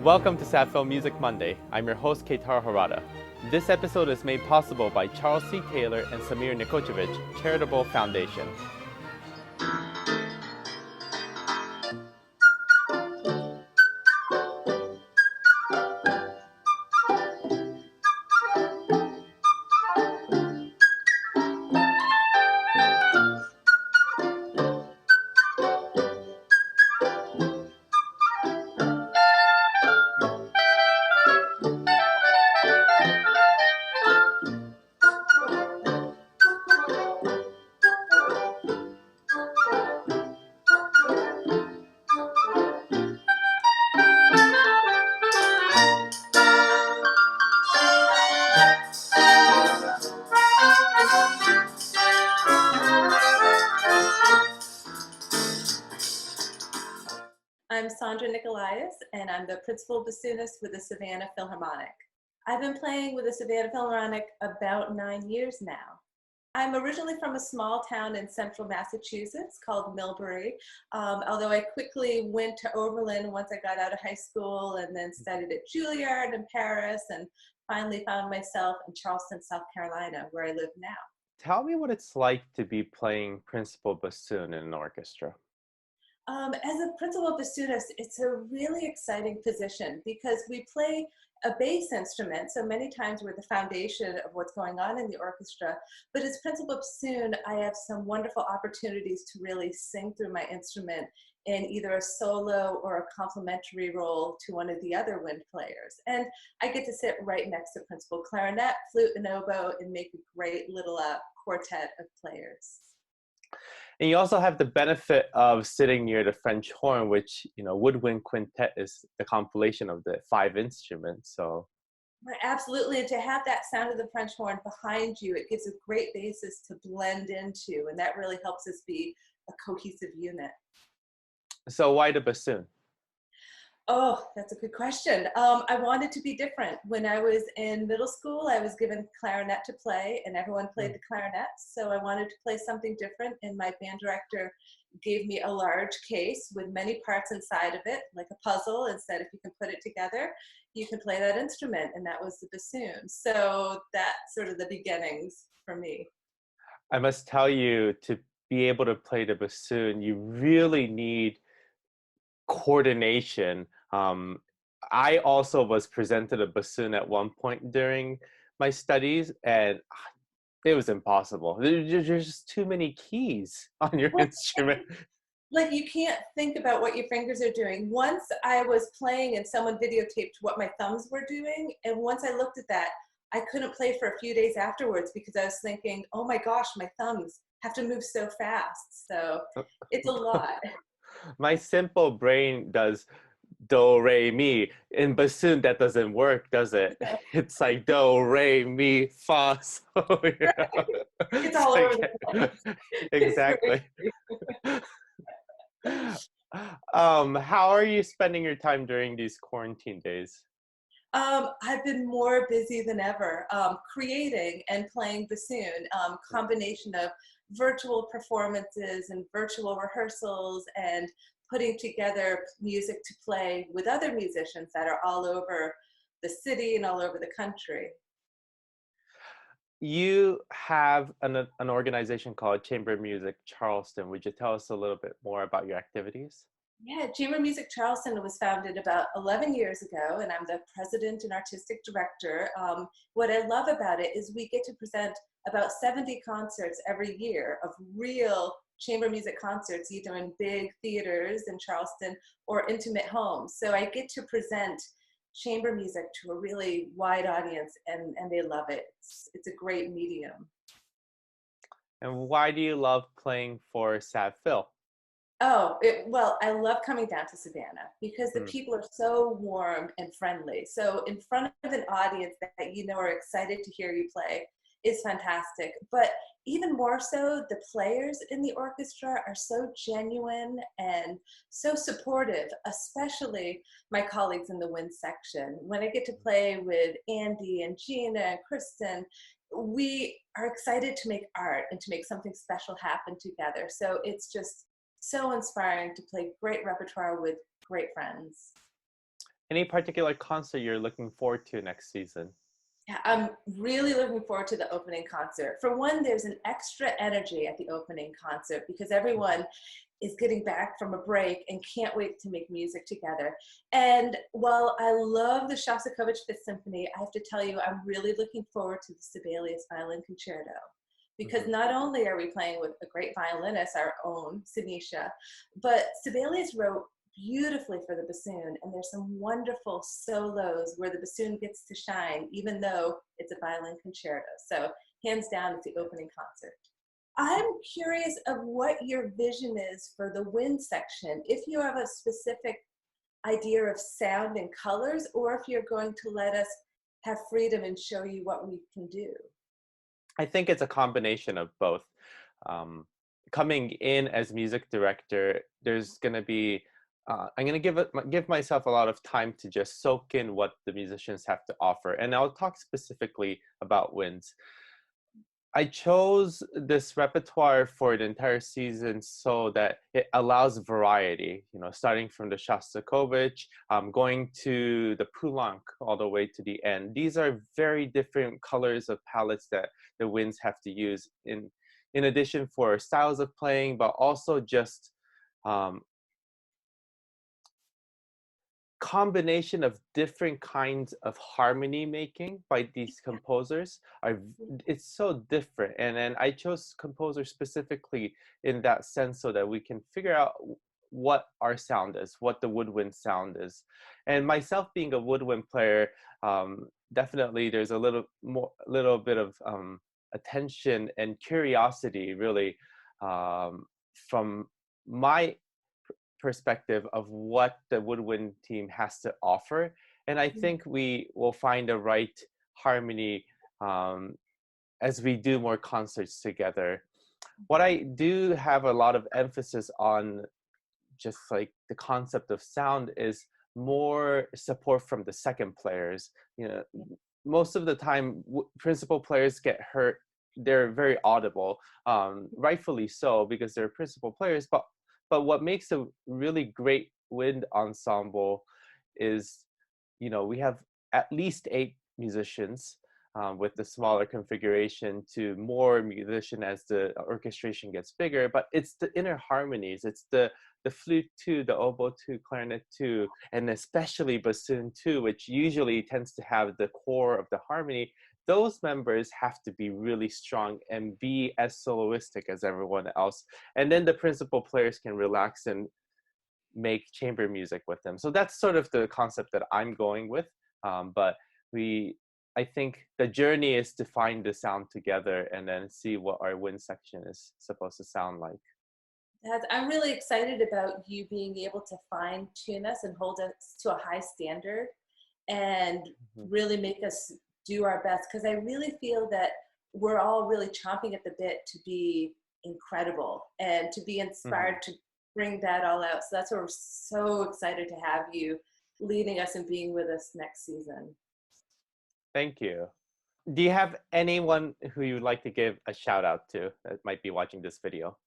Welcome to Sappho Music Monday. I'm your host, Keitaro Harada. This episode is made possible by Charles C. Taylor and Sandra Nikolajevs Charitable Foundation. I'm Sandra Nikolajevs, and I'm the principal bassoonist with the Savannah Philharmonic. I've been playing with the Savannah Philharmonic about 9 years now. I'm originally from a small town in central Massachusetts called Millbury, although I quickly went to Oberlin once I got out of high school and then studied at Juilliard in Paris and finally found myself in Charleston, South Carolina, where I live now. Tell me what it's like to be playing principal bassoon in an orchestra. As a principal bassoonist, it's a really exciting position because we play a bass instrument, so many times we're the foundation of what's going on in the orchestra. But as principal bassoon, I have some wonderful opportunities to really sing through my instrument in either a solo or a complementary role to one of the other wind players. And I get to sit right next to principal clarinet, flute, and oboe and make a great little quartet of players. And you also have the benefit of sitting near the French horn, which, woodwind quintet is the compilation of the 5 instruments. So Right, absolutely, and to have that sound of the French horn behind you, it gives a great basis to blend into, and that really helps us be a cohesive unit. why the bassoon? Oh, that's a good question. I wanted to be different. When I was in middle school, I was given clarinet to play, and everyone played the clarinet. So I wanted to play something different, and my band director gave me a large case with many parts inside of it, like a puzzle, and said, if you can put it together, you can play that instrument, and that was the bassoon. So that's sort of the beginnings for me. I must tell you, to be able to play the bassoon, you really need coordination. I also was presented a bassoon at one point during my studies, and it was impossible. There's just too many keys on your Well, instrument. like you can't think about what your fingers are doing. Once I was playing and someone videotaped what my thumbs were doing, and once I looked at that, I couldn't play for a few days afterwards because I was thinking, oh my gosh, my thumbs have to move so fast. So it's a lot. My simple brain does do re mi. In bassoon, that doesn't work, does it? It's like do re mi fa. So, It's it's all over the like place. It's exactly. crazy. How are you spending your time during these quarantine days? I've been more busy than ever, creating and playing bassoon, combination of virtual performances and virtual rehearsals and putting together music to play with other musicians that are all over the city and all over the country. You have an organization called Chamber Music Charleston. Would you tell us a little bit more about your activities? Yeah, Chamber Music Charleston was founded about 11 years ago, and I'm the president and artistic director. What I love about it is we get to present about 70 concerts every year of real chamber music concerts, either in big theaters in Charleston or intimate homes. So I get to present chamber music to a really wide audience, and they love it. It's a great medium. And why do you love playing for Sav Phil? Oh, well, I love coming down to Savannah because the people are so warm and friendly. So in front of an audience that you know are excited to hear you play is fantastic. But even more so, the players in the orchestra are so genuine and so supportive, especially my colleagues in the wind section. When I get to play with Andy and Gina and Kristen, we are excited to make art and to make something special happen together. So it's just so inspiring to play great repertoire with great friends. Any particular concert you're looking forward to next season? Yeah, I'm really looking forward to the opening concert. For one, there's an extra energy at the opening concert because everyone is getting back from a break and can't wait to make music together. And while I love the Shostakovich Fifth Symphony, I have to tell you, I'm really looking forward to the Sibelius Violin Concerto because Mhm. not only are we playing with a great violinist, our own Sinisha, but Sibelius wrote beautifully for the bassoon, and there's some wonderful solos where the bassoon gets to shine, even though it's a violin concerto. So hands down, it's the opening concert. I'm curious of what your vision is for the wind section. If you have a specific idea of sound and colors, or if you're going to let us have freedom and show you what we can do. I think it's a combination of both. Um, Coming in as music director, there's going to be I'm going to give myself a lot of time to just soak in what the musicians have to offer, and I'll talk specifically about winds. I chose this repertoire for the entire season so that it allows variety, you know, starting from the Shostakovich, going to the Poulenc all the way to the end. These are very different colors of palettes that the winds have to use in addition for styles of playing, but also just um, combination of different kinds of harmony making by these composers are it's so different, and then I chose composers specifically in that sense so that we can figure out what our sound is, what the woodwind sound is. And myself being a woodwind player, definitely there's a little bit of attention and curiosity really, from my perspective of what the woodwind team has to offer. And I think we will find the right harmony, um, as we do more concerts together. What I do have a lot of emphasis on, just like the concept of sound, is more support from the second players. You know, most of the time, principal players get hurt. They're very audible, rightfully so, because they're principal players. But what makes a really great wind ensemble is, you know, we have at least 8 musicians, with the smaller configuration to more musician as the orchestration gets bigger. But it's the inner harmonies. It's the flute too, the oboe too, clarinet too, and especially bassoon too, which usually tends to have the core of the harmony. Those members have to be really strong and be as soloistic as everyone else. And then the principal players can relax and make chamber music with them. So that's sort of the concept that I'm going with. But I think the journey is to find the sound together and then see what our wind section is supposed to sound like. I'm really excited about you being able to fine tune us and hold us to a high standard and Mhm. really make us do our best. Because I really feel that we're all really chomping at the bit to be incredible and to be Mhm. inspired to bring that all out. So that's why we're so excited to have you leading us and being with us next season. Thank you. Do you have anyone who you would like to give a shout out to that might be watching this video?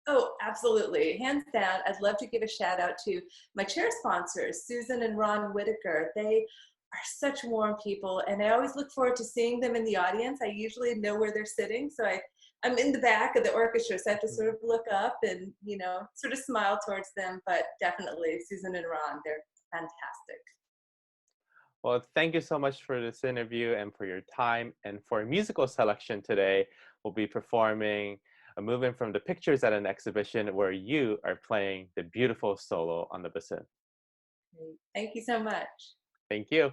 Oh, absolutely. Hands down, I'd love to give a shout out to my chair sponsors, Susan and Ron Whitaker. They are such warm people, and I always look forward to seeing them in the audience. I usually know where they're sitting, so I'm in the back of the orchestra, so I have to sort of look up and, sort of smile towards them. But definitely, Susan and Ron, they're fantastic. Well, thank you so much for this interview and for your time. And for musical selection today, we'll be performing a movement from the pictures at an exhibition where you are playing the beautiful solo on the bassoon. Great. Thank you so much. Thank you.